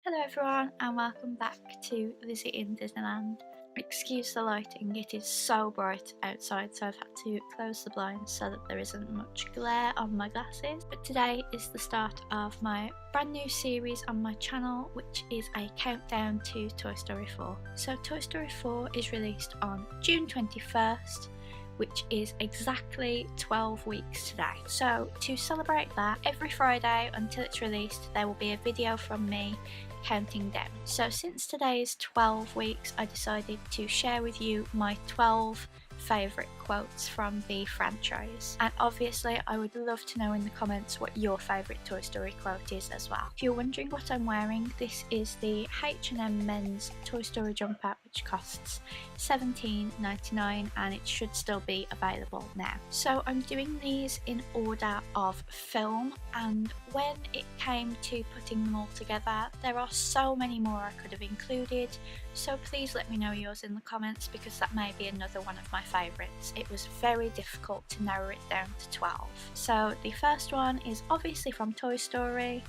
Hello everyone and welcome back to Visit in Disneyland. Excuse the lighting, it is so bright outside so I've had to close the blinds so that there isn't much glare on my glasses. But today is the start of my brand new series on my channel, which is a countdown to Toy Story 4. So Toy Story 4 is released on June 21st, which is exactly 12 weeks today. So to celebrate that, every Friday until it's released there will be a video from me counting down. So since today is 12 weeks, I decided to share with you my 12 favourite quotes from the franchise, and obviously I would love to know in the comments what your favourite Toy Story quote is as well. If you're wondering what I'm wearing, this is the H&M men's Toy Story jumper, which costs $17.99 and it should still be available now. So I'm doing these in order of film, and when it came to putting them all together there are so many more I could have included, so please let me know yours in the comments because that may be another one of my favourites. It was very difficult to narrow it down to 12. So the first one is obviously from Toy Story.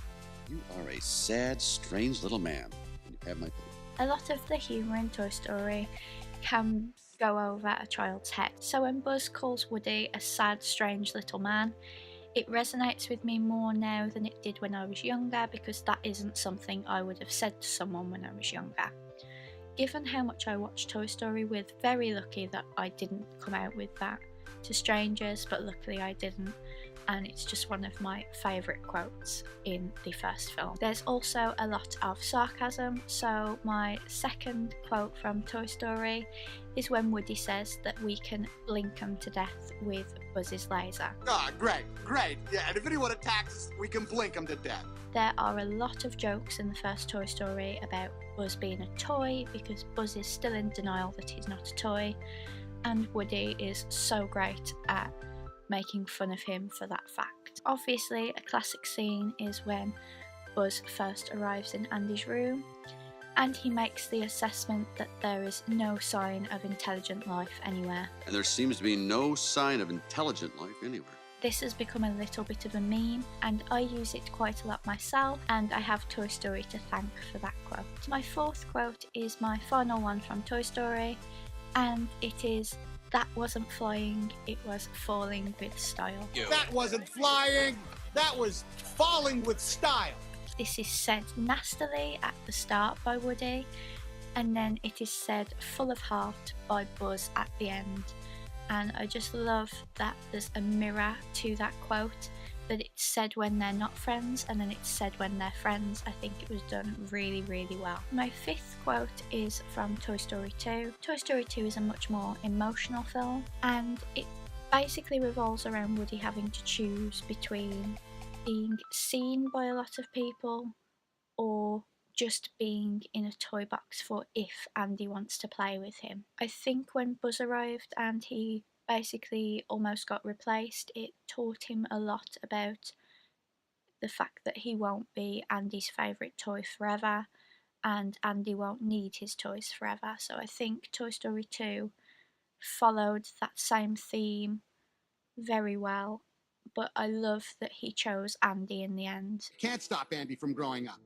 You are a sad, strange little man. You have my... A lot of the humour in Toy Story can go over a child's head. So when Buzz calls Woody a sad, strange little man, it resonates with me more now than it did when I was younger, because that isn't something I would have said to someone when I was younger. Given how much I watch Toy Story, we're very lucky that I didn't come out with that to strangers, but luckily I didn't, and it's just one of my favourite quotes in the first film. There's also a lot of sarcasm, so my second quote from Toy Story is when Woody says that we can blink them to death with Buzz's laser. Ah, great. Yeah, and if anyone attacks us, we can blink them to death. There are a lot of jokes in the first Toy Story about Buzz being a toy, because Buzz is still in denial that he's not a toy, and Woody is so great at making fun of him for that fact. Obviously, a classic scene is when Buzz first arrives in Andy's room and he makes the assessment that there is no sign of intelligent life anywhere. And there seems to be no sign of intelligent life anywhere. This has become a little bit of a meme and I use it quite a lot myself, and I have Toy Story to thank for that quote. My fourth quote is my final one from Toy Story, and it is, "That wasn't flying, it was falling with style." That wasn't flying, that was falling with style. This is said nastily at the start by Woody, and then it is said full of heart by Buzz at the end. And I just love that there's a mirror to that quote, that it's said when they're not friends and then it's said when they're friends. I think it was done really, really well. My fifth quote is from Toy Story 2. Toy Story 2 is a much more emotional film, and it basically revolves around Woody having to choose between being seen by a lot of people or just being in a toy box for if Andy wants to play with him. I think when Buzz arrived and he basically almost got replaced, it taught him a lot about the fact that he won't be Andy's favourite toy forever, and Andy won't need his toys forever. So I think Toy Story 2 followed that same theme very well, but I love that he chose Andy in the end. Can't stop Andy from growing up,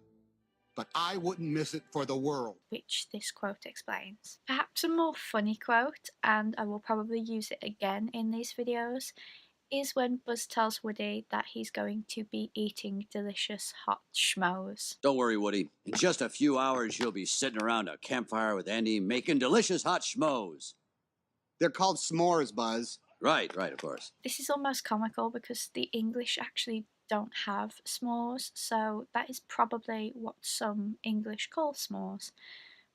but I wouldn't miss it for the world. Which this quote explains. Perhaps a more funny quote, and I will probably use it again in these videos, is when Buzz tells Woody that he's going to be eating delicious hot schmoes. Don't worry, Woody. In just a few hours, you'll be sitting around a campfire with Andy making delicious hot schmoes. They're called s'mores, Buzz. Right, of course. This is almost comical because the English actually don't have s'mores, so that is probably what some English call s'mores.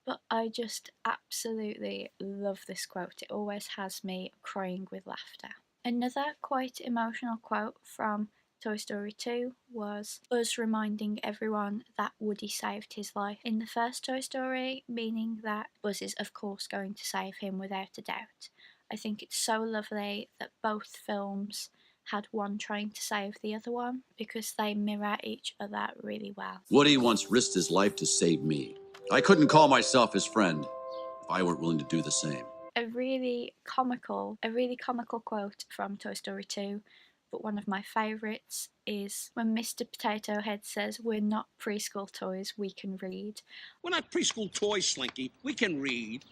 But I just absolutely love this quote. It always has me crying with laughter. Another quite emotional quote from Toy Story 2 was Buzz reminding everyone that Woody saved his life in the first Toy Story, meaning that Buzz is of course going to save him without a doubt. I think it's so lovely that both films had one trying to save the other one, because they mirror each other really well. Woody once risked his life to save me. I couldn't call myself his friend if I weren't willing to do the same. A really comical quote from Toy Story 2 but one of my favourites is when Mr. Potato Head says, "We're not preschool toys, we can read." We're not preschool toys, Slinky. We can read.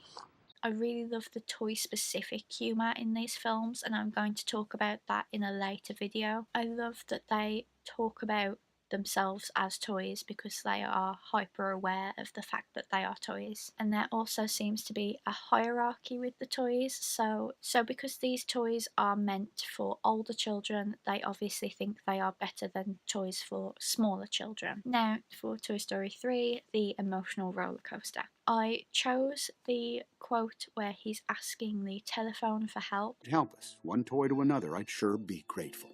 I really love the toy-specific humour in these films, and I'm going to talk about that in a later video. I love that they talk about themselves as toys because they are hyper aware of the fact that they are toys, and there also seems to be a hierarchy with the toys. So because these toys are meant for older children, they obviously think they are better than toys for smaller children. Now for Toy Story 3, the emotional roller coaster. I chose the quote where he's asking the telephone for help. Help us, one toy to another. I'd sure be grateful.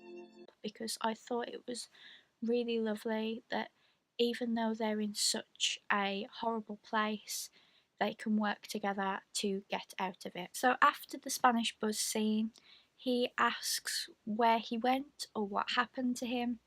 Because I thought it was really lovely that even though they're in such a horrible place, they can work together to get out of it. So after the Spanish Buzz scene, he asks where he went or what happened to him,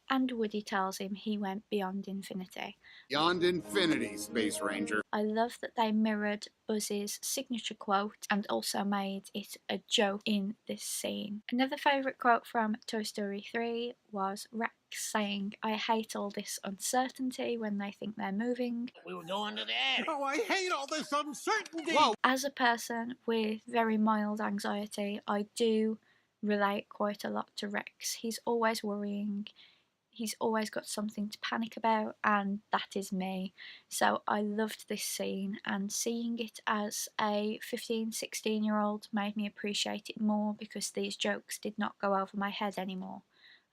and Woody tells him he went beyond infinity. Beyond infinity, Space Ranger. I love that they mirrored Buzz's signature quote and also made it a joke in this scene. Another favourite quote from Toy Story 3 was Rex saying, "I hate all this uncertainty," when they think they're moving. We were going to there. Oh, I hate all this uncertainty. Whoa. As a person with very mild anxiety, I do relate quite a lot to Rex. He's always worrying. He's always got something to panic about, and that is me. So I loved this scene, and seeing it as a 15-16-year-old made me appreciate it more because these jokes did not go over my head anymore.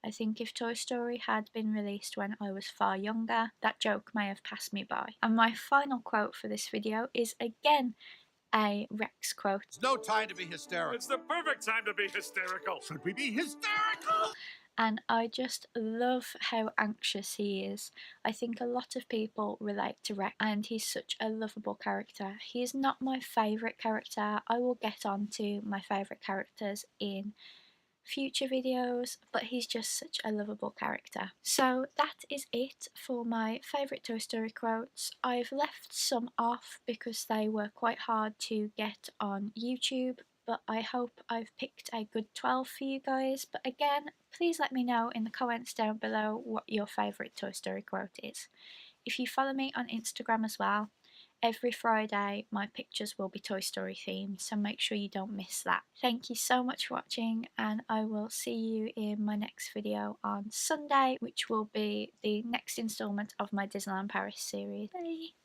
I think if Toy Story had been released when I was far younger, that joke may have passed me by. And my final quote for this video is again a Rex quote. It's no time to be hysterical. It's the perfect time to be hysterical. Should we be hysterical? And I just love how anxious he is. I think a lot of people relate to Rex, and he's such a lovable character. He is not my favourite character. I will get on to my favourite characters in future videos, but he's just such a lovable character. So that is it for my favourite Toy Story quotes. I've left some off because they were quite hard to get on YouTube, but I hope I've picked a good 12 for you guys. But again, please let me know in the comments down below what your favourite Toy Story quote is. If you follow me on Instagram as well, every Friday my pictures will be Toy Story themed, so make sure you don't miss that. Thank you so much for watching, and I will see you in my next video on Sunday, which will be the next instalment of my Disneyland Paris series. Bye!